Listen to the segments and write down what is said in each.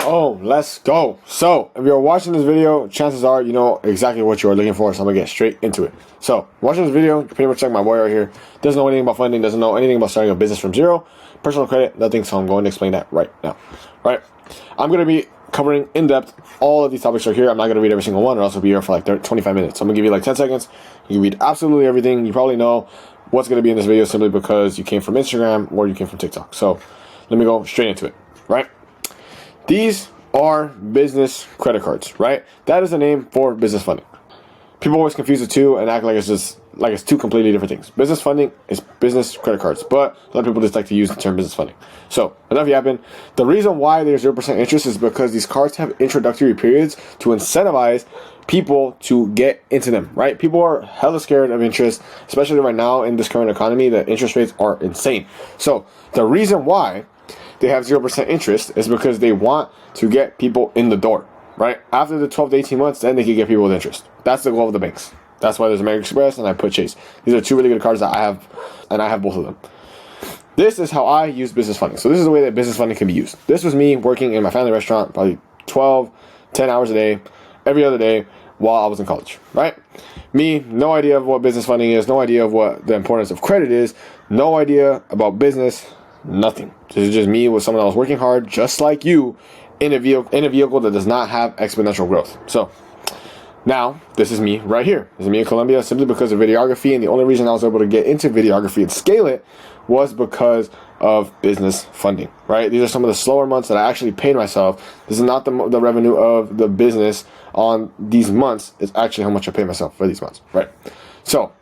Oh, let's go. So, if you're watching this video, chances are you know exactly what you are looking for, so I'm going to get straight into it. So, watching this video, you pretty much like my boy right here. Doesn't know anything about funding, doesn't know anything about starting a business from zero. Personal credit, nothing, so I'm going to explain that right now. Right? I'm going to be covering in depth all of these topics right here. I'm not going to read every single one, or else I'll be here for like 25 minutes. So, I'm going to give you like 10 seconds. You can read absolutely everything. You probably know what's going to be in this video simply because you came from Instagram or you came from TikTok. So, let me go straight into it. Right? These are business credit cards, right? That is the name for business funding. People always confuse the two and act like it's two completely different things. Business funding is business credit cards, but a lot of people just like to use the term business funding. So, enough yapping. The reason why there's 0% interest is because these cards have introductory periods to incentivize people to get into them, right? People are hella scared of interest, especially right now in this current economy. The interest rates are insane. So, the reason why they have 0% interest is because they want to get people in the door, right? After the 12 to 18 months, then they can get people with interest. That's the goal of the banks. That's why there's American Express and I put Chase. These are two really good cards that I have, and I have both of them. This is how I use business funding. So this is the way that business funding can be used. This was me working in my family restaurant probably 10 hours a day, every other day while I was in college, right? Me, no idea of what business funding is, no idea of what the importance of credit is, no idea about business, nothing. This is just me with someone else working hard, just like you, in a vehicle that does not have exponential growth. So now this is me right here. This is me in Colombia simply because of videography, and the only reason I was able to get into videography and scale it was because of business funding, right? These are some of the slower months that I actually paid myself. This is not the revenue of the business on these months. It's actually how much I pay myself for these months, right? So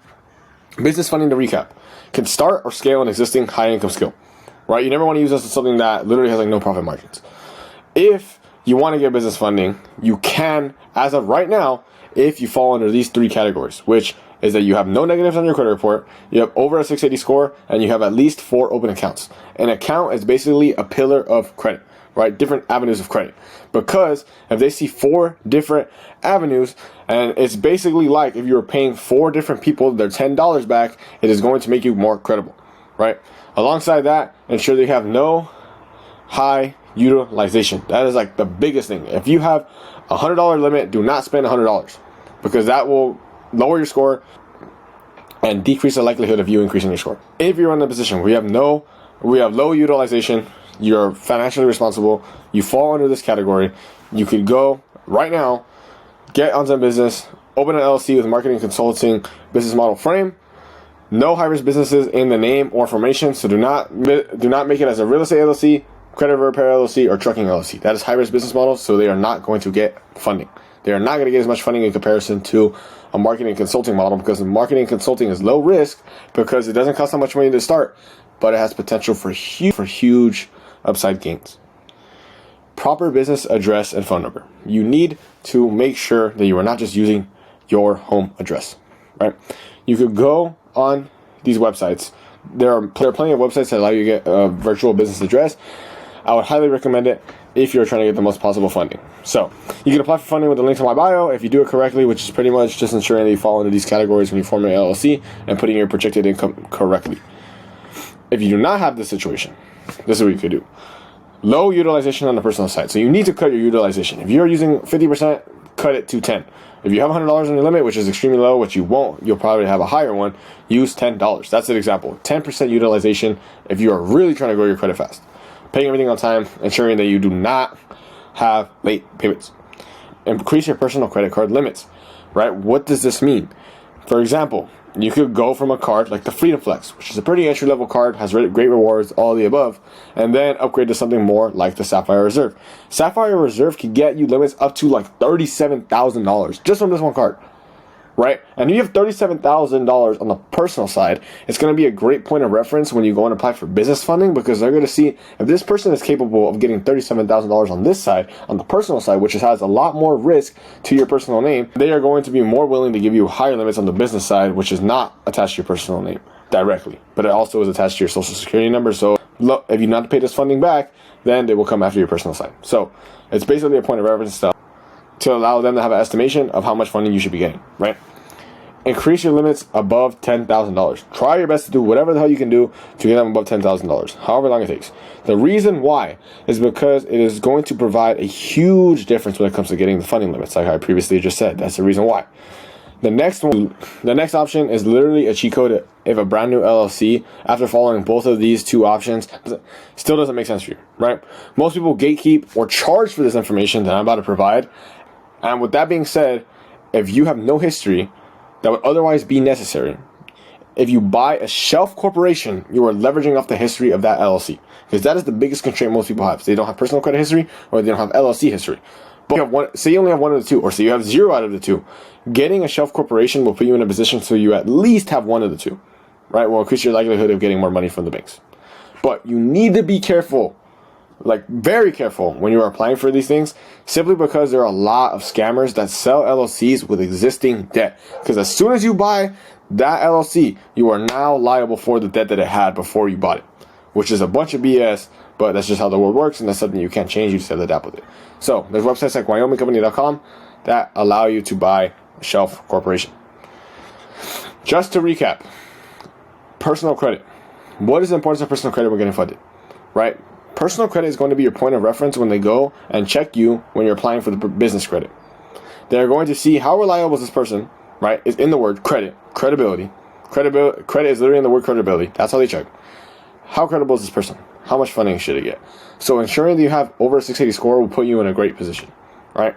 business funding, to recap, can start or scale an existing high income skill, right? You never want to use this as something that literally has like no profit margins. If you want to get business funding, you can, as of right now, if you fall under these three categories, which is that you have no negatives on your credit report, you have over a 680 score, and you have at least 4 open accounts. An account is basically a pillar of credit, right? Different avenues of credit. Because if they see 4 different avenues, and it's basically like if you were paying 4 different people their $10 back, it is going to make you more credible, right? Alongside that, ensure that you have no high utilization. That is like the biggest thing. If you have a $100 limit, do not spend $100 because that will lower your score and decrease the likelihood of you increasing your score. If you're in a position where we have low utilization, you're financially responsible, you fall under this category, you could go right now, get on some business, open an LLC with marketing consulting business model frame. No high risk businesses in the name or formation, so do not make it as a real estate LLC, credit repair LLC, or trucking LLC. That is high risk business models, so they are not going to get funding. They are not going to get as much funding in comparison to a marketing consulting model, because marketing consulting is low risk because it doesn't cost that much money to start, but it has potential for huge upside gains. Proper business address and phone number. You need to make sure that you are not just using your home address, right? You could go on these websites. There are plenty of websites that allow you to get a virtual business address. I would highly recommend it if you're trying to get the most possible funding. So you can apply for funding with the link to my bio if you do it correctly, which is pretty much just ensuring that you fall into these categories when you form your LLC and putting your projected income correctly. If you do not have this situation, this is what you could do. Low utilization on the personal side. So you need to cut your utilization. If you're using 50%, cut it to 10. If you have $100 on your limit, which is extremely low, which you won't, you'll probably have a higher one, use $10. That's an example. 10% utilization if you are really trying to grow your credit fast. Paying everything on time, ensuring that you do not have late payments. Increase your personal credit card limits, right? What does this mean? For example, you could go from a card like the Freedom Flex, which is a pretty entry-level card, has great rewards, all of the above, and then upgrade to something more like the Sapphire Reserve. Sapphire Reserve can get you limits up to like $37,000 just from this one card, right? And if you have $37,000 on the personal side, it's going to be a great point of reference when you go and apply for business funding, because they're going to see if this person is capable of getting $37,000 on this side, on the personal side, which has a lot more risk to your personal name. They are going to be more willing to give you higher limits on the business side, which is not attached to your personal name directly, but it also is attached to your social security number. So look, if you not pay this funding back, then they will come after your personal side. So it's basically a point of reference to allow them to have an estimation of how much funding you should be getting, right? increase your limits above $10,000. Try your best to do whatever the hell you can do to get them above $10,000, however long it takes. The reason why is because it is going to provide a huge difference when it comes to getting the funding limits, like I previously just said. That's the reason why. The next option is literally a cheat code if a brand new LLC, after following both of these two options, still doesn't make sense for you, right? Most people gatekeep or charge for this information that I'm about to provide. And with that being said, if you have no history that would otherwise be necessary, if you buy a shelf corporation, you are leveraging off the history of that LLC. Because that is the biggest constraint most people have. So they don't have personal credit history or they don't have LLC history. But you have one, say you only have one of the two, or say you have 0 out of the 2. Getting a shelf corporation will put you in a position so you at least have one of the 2, right? Will increase your likelihood of getting more money from the banks. But you need to be careful, like very careful when you are applying for these things, simply because there are a lot of scammers that sell LLCs with existing debt. Because as soon as you buy that LLC, you are now liable for the debt that it had before you bought it, which is a bunch of BS. But that's just how the world works, and that's something you can't change. You just have to adapt with it. So there's websites like WyomingCompany.com that allow you to buy a shelf corporation. Just to recap, personal credit. What is the importance of personal credit when getting funded, right? Personal credit is going to be your point of reference when they go and check you when you're applying for the business credit. They're going to see how reliable is this person, right? It's in the word credit, credibility. Credit is literally in the word credibility. That's how they check. How credible is this person? How much funding should it get? So ensuring that you have over a 680 score will put you in a great position, right?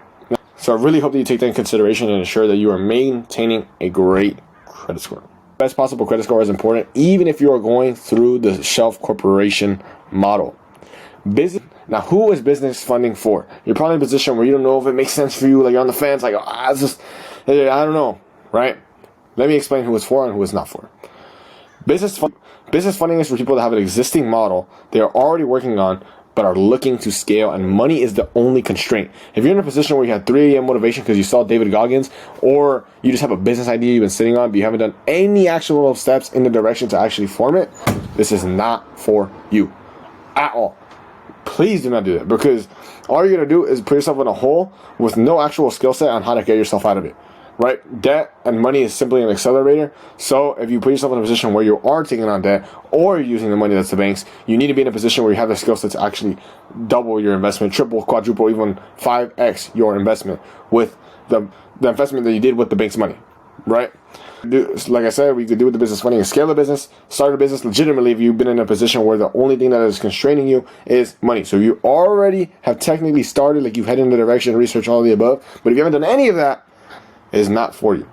So I really hope that you take that in consideration and ensure that you are maintaining a great credit score. Best possible credit score is important, even if you are going through the shelf corporation model. Now, who is business funding for? You're probably in a position where you don't know if it makes sense for you. Like you're on the fence, like I don't know, right? Let me explain who it's for and who it's not for. Business funding is for people that have an existing model they are already working on but are looking to scale, and money is the only constraint. If you're in a position where you have 3 a.m. motivation because you saw David Goggins, or you just have a business idea you've been sitting on but you haven't done any actual steps in the direction to actually form it, this is not for you at all. Please do not do that, because all you're going to do is put yourself in a hole with no actual skill set on how to get yourself out of it. Right? Debt and money is simply an accelerator. So if you put yourself in a position where you are taking on debt or you're using the money that's the bank's, you need to be in a position where you have the skill set to actually double your investment, triple, quadruple, even 5x your investment with the investment that you did with the bank's money. Right? Like I said, we could do with the business funding and scale a business, start a business legitimately if you've been in a position where the only thing that is constraining you is money. So you already have technically started, like you've headed in the direction, research, all of the above. But if you haven't done any of that, is not for you.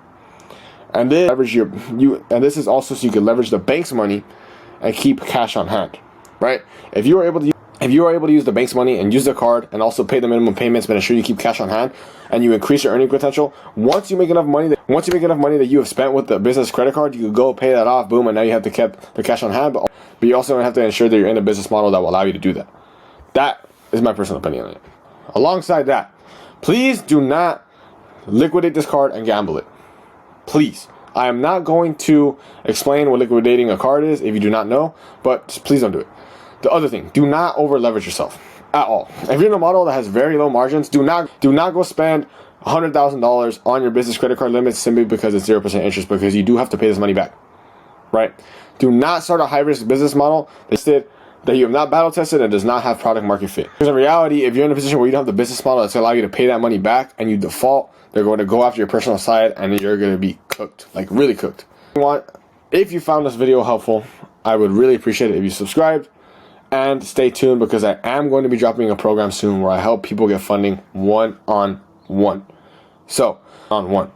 And then leverage and this is also so you can leverage the bank's money and keep cash on hand, right? If you are able to use the bank's money and use the card and also pay the minimum payments, but ensure you keep cash on hand and you increase your earning potential, once you make enough money that you have spent with the business credit card, you could go pay that off, boom, and now you have to keep the cash on hand, but you also have to ensure that you're in a business model that will allow you to do that. That is my personal opinion on it. Alongside that, please do not liquidate this card and gamble it. Please. I am not going to explain what liquidating a card is if you do not know, but just please don't do it. The other thing, do not over leverage yourself at all. If you're in a model that has very low margins, do not go spend $100,000 on your business credit card limits simply because it's 0% interest, because you do have to pay this money back. Right? Do not start a high risk business model that you have not battle tested and does not have product market fit. Because in reality, if you're in a position where you don't have the business model that's allow you to pay that money back and you default, they're going to go after your personal side and you're going to be cooked, like really cooked. If you found this video helpful, I would really appreciate it if you subscribed and stay tuned, because I am going to be dropping a program soon where I help people get funding one-on-one. So, on-one.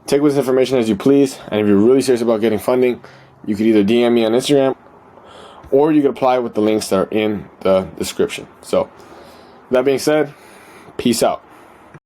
Take this information as you please, and if you're really serious about getting funding, you could either DM me on Instagram or you can apply with the links that are in the description. So, that being said, peace out.